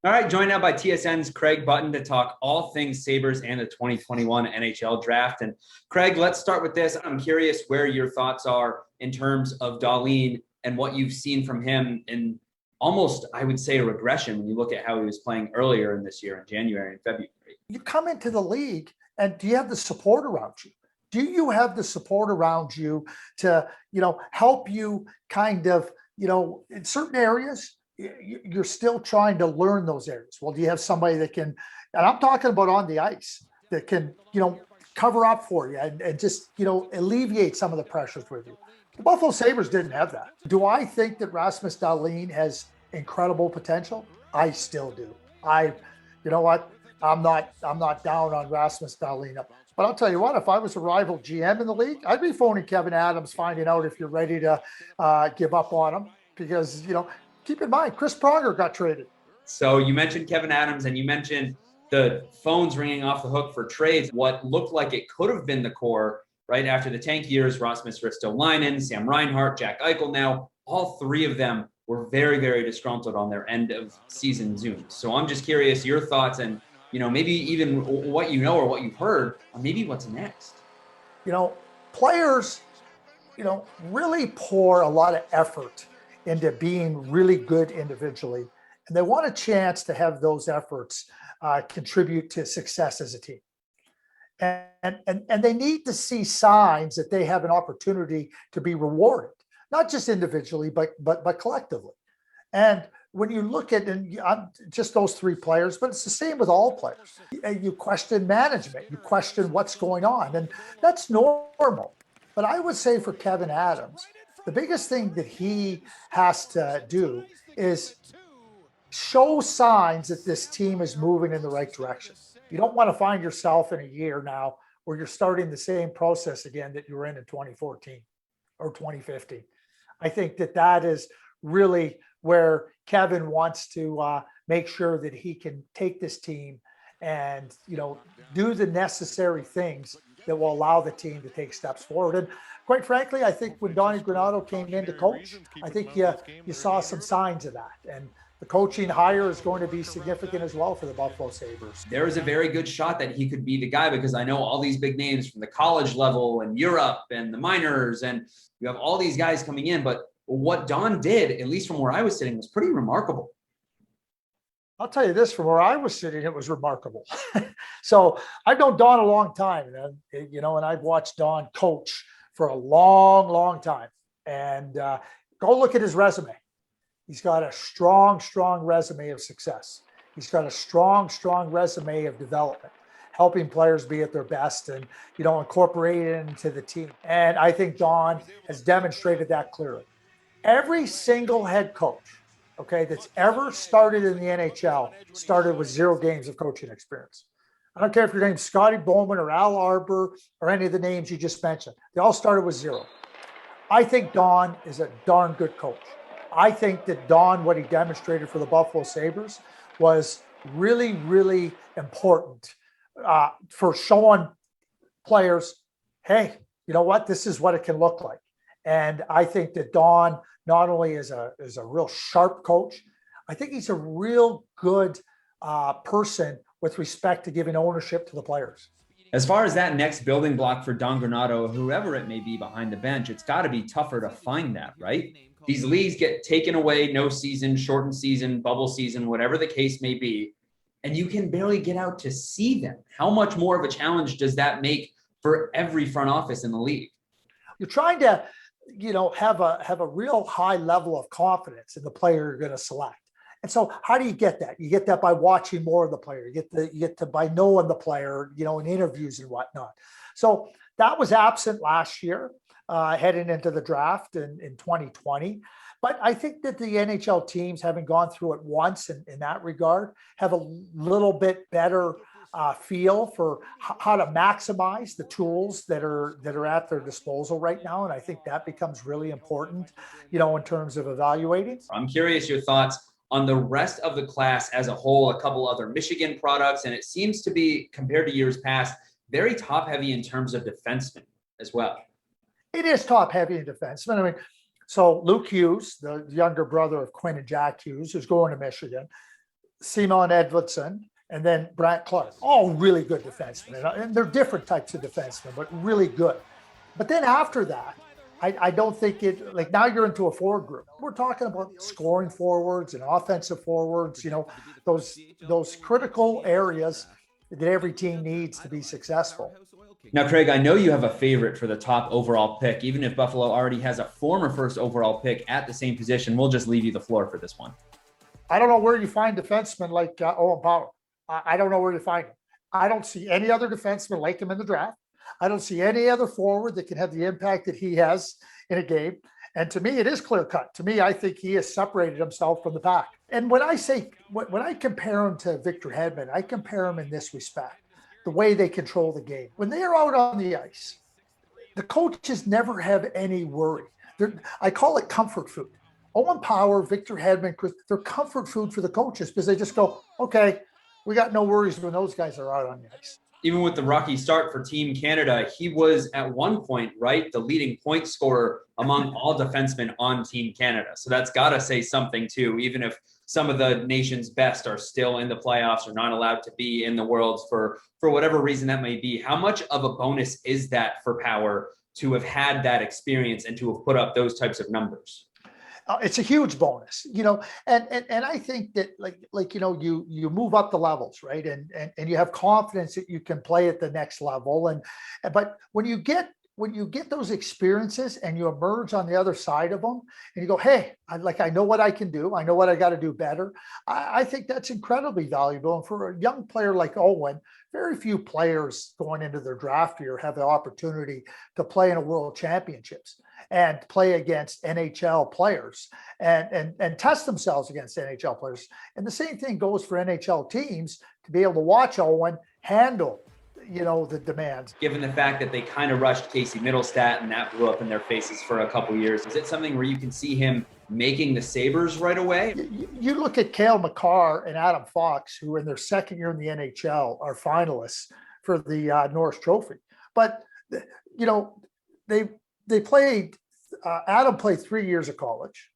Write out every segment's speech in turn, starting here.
All right, joined now by TSN's Craig Button to talk all things Sabres and the 2021 NHL draft. And Craig, let's start with this. I'm curious where your thoughts are in terms of Dahlin and what you've seen from him in almost, I would say, a regression when you look at how he was playing earlier in this year in January and February. You come into the league and do you have the support around you? Do you have the support around you to, help you kind of, in certain areas, you're still trying to learn those areas. Well, do you have somebody that can, and I'm talking about on the ice, that can, cover up for you and just, alleviate some of the pressures with you? The Buffalo Sabres didn't have that. Do I think that Rasmus Dahlin has incredible potential? I still do. You know what? I'm not down on Rasmus Dahlin. But I'll tell you what, if I was a rival GM in the league, I'd be phoning Kevin Adams, finding out if you're ready to give up on him. Because, keep in mind, Chris Pronger got traded. So you mentioned Kevin Adams and you mentioned the phones ringing off the hook for trades. What looked like it could have been the core right after the tank years, Rasmus Ristolainen, Sam Reinhart, Jack Eichel now, all three of them were very, very disgruntled on their end of season Zooms. So I'm just curious your thoughts and, maybe even what or what you've heard, or maybe what's next. Players, really pour a lot of effort into being really good individually. And they want a chance to have those efforts contribute to success as a team. And they need to see signs that they have an opportunity to be rewarded, not just individually, but collectively. And when you look at just those three players, but it's the same with all players. You question management, you question what's going on, and that's normal. But I would say for Kevin Adams, the biggest thing that he has to do is show signs that this team is moving in the right direction. You don't want to find yourself in a year now where you're starting the same process again that you were in 2014 or 2015. I think that is really where Kevin wants to make sure that he can take this team and, do the necessary things that will allow the team to take steps forward. And quite frankly, I think when Donnie Granato came in to coach, I think you saw some signs of that. And the coaching hire is going to be significant as well for the Buffalo Sabres. There is a very good shot that he could be the guy because I know all these big names from the college level and Europe and the minors, and you have all these guys coming in. But what Don did, at least from where I was sitting, was pretty remarkable. I'll tell you this, from where I was sitting, it was remarkable. So I've known Don a long time, and I've watched Don coach for a long, long time. And go look at his resume. He's got a strong, strong resume of success. He's got a strong, strong resume of development, helping players be at their best and, incorporate it into the team. And I think Don has demonstrated that clearly. Every single head coach, that's ever started in the NHL started with 0 games of coaching experience. I don't care if your name's Scotty Bowman or Al Arbor or any of the names you just mentioned. They all started with 0. I think Don is a darn good coach. I think that Don, what he demonstrated for the Buffalo Sabres was really, really important for showing players, hey, you know what? This is what it can look like. And I think that Don not only is a real sharp coach, I think he's a real good person with respect to giving ownership to the players. As far as that next building block for Don Granato, whoever it may be behind the bench, it's got to be tougher to find that, right? These leagues get taken away, no season, shortened season, bubble season, whatever the case may be, and you can barely get out to see them. How much more of a challenge does that make for every front office in the league? You're trying to, have a real high level of confidence in the player you're going to select. And so how do you get that? You get that by watching more of the player. You get to by knowing the player, in interviews and whatnot. So that was absent last year, heading into the draft in 2020. But I think that the NHL teams, having gone through it once in that regard, have a little bit better feel for how to maximize the tools that are at their disposal right now. And I think that becomes really important, in terms of evaluating. I'm curious your thoughts on the rest of the class as a whole, a couple other Michigan products, and it seems to be, compared to years past, very top-heavy in terms of defensemen as well. It is top-heavy in defensemen. I mean, so Luke Hughes, the younger brother of Quinn and Jack Hughes, who's going to Michigan, Simon Edvardson, and then Brandt Clark. All really good defensemen. And they're different types of defensemen, but really good. But then after that, I don't think it, like now you're into a forward group. We're talking about scoring forwards and offensive forwards, those critical areas that every team needs to be successful. Now, Craig, I know you have a favorite for the top overall pick. Even if Buffalo already has a former first overall pick at the same position, we'll just leave you the floor for this one. I don't know where you find defensemen like Owen Power. I don't know where you find him. I don't see any other defenseman like him in the draft. I don't see any other forward that can have the impact that he has in a game. And to me, it is clear cut. To me, I think he has separated himself from the pack. And when I compare him to Victor Hedman, I compare him in this respect, the way they control the game. When they are out on the ice, the coaches never have any worry. I call it comfort food. Owen Power, Victor Hedman, they're comfort food for the coaches because they just go, okay, we got no worries when those guys are out on the ice. Even with the rocky start for Team Canada, he was at one point, right, the leading point scorer among all defensemen on Team Canada. So that's got to say something too, even if some of the nation's best are still in the playoffs or not allowed to be in the Worlds for whatever reason that may be. How much of a bonus is that for Power to have had that experience and to have put up those types of numbers? It's a huge bonus, and I think that you move up the levels, right? And you have confidence that you can play at the next level. But when you get those experiences and you emerge on the other side of them and you go, hey, I know what I can do. I know what I got to do better. I think that's incredibly valuable. And for a young player like Owen, very few players going into their draft year have the opportunity to play in a World Championships and play against NHL players and test themselves against NHL players. And the same thing goes for NHL teams to be able to watch Owen handle the demands. Given the fact that they kind of rushed Casey Middlestat and that blew up in their faces for a couple years, is it something where you can see him making the Sabres right away? You look at Cale Makar and Adam Fox, who in their second year in the NHL are finalists for the Norris Trophy. But, they played, Adam played 3 years of college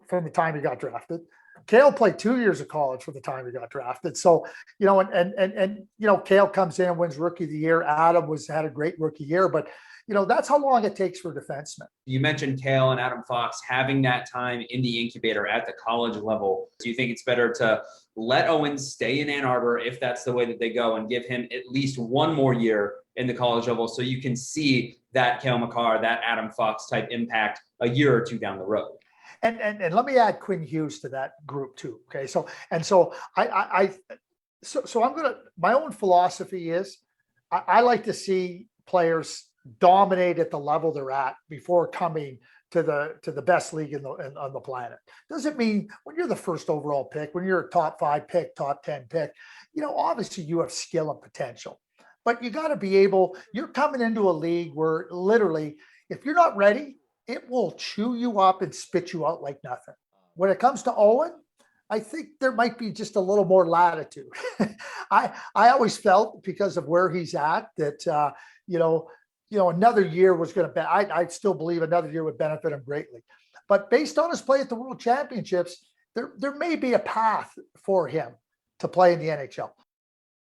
from the time he got drafted. Cale played 2 years of college from the time he got drafted. So, Cale comes in and wins Rookie of the Year. Adam had a great rookie year, but that's how long it takes for defensemen. You mentioned Cale and Adam Fox having that time in the incubator at the college level. Do you think it's better to let Owen stay in Ann Arbor if that's the way that they go and give him at least one more year in the college level so you can see that Cale Makar, that Adam Fox type impact a year or two down the road? And let me add Quinn Hughes to that group too. Okay. So I'm going to, my own philosophy is I like to see players dominate at the level they're at before coming to the best league on the planet. Doesn't mean when you're the first overall pick, when you're a top 5 pick, top 10 pick, obviously you have skill and potential, but you got to be able, you're coming into a league where literally, if you're not ready, it will chew you up and spit you out like nothing. When it comes to Owen, I think there might be just a little more latitude. I always felt because of where he's at that, another year was going to be, I still believe another year would benefit him greatly. But based on his play at the World Championships, there may be a path for him to play in the NHL.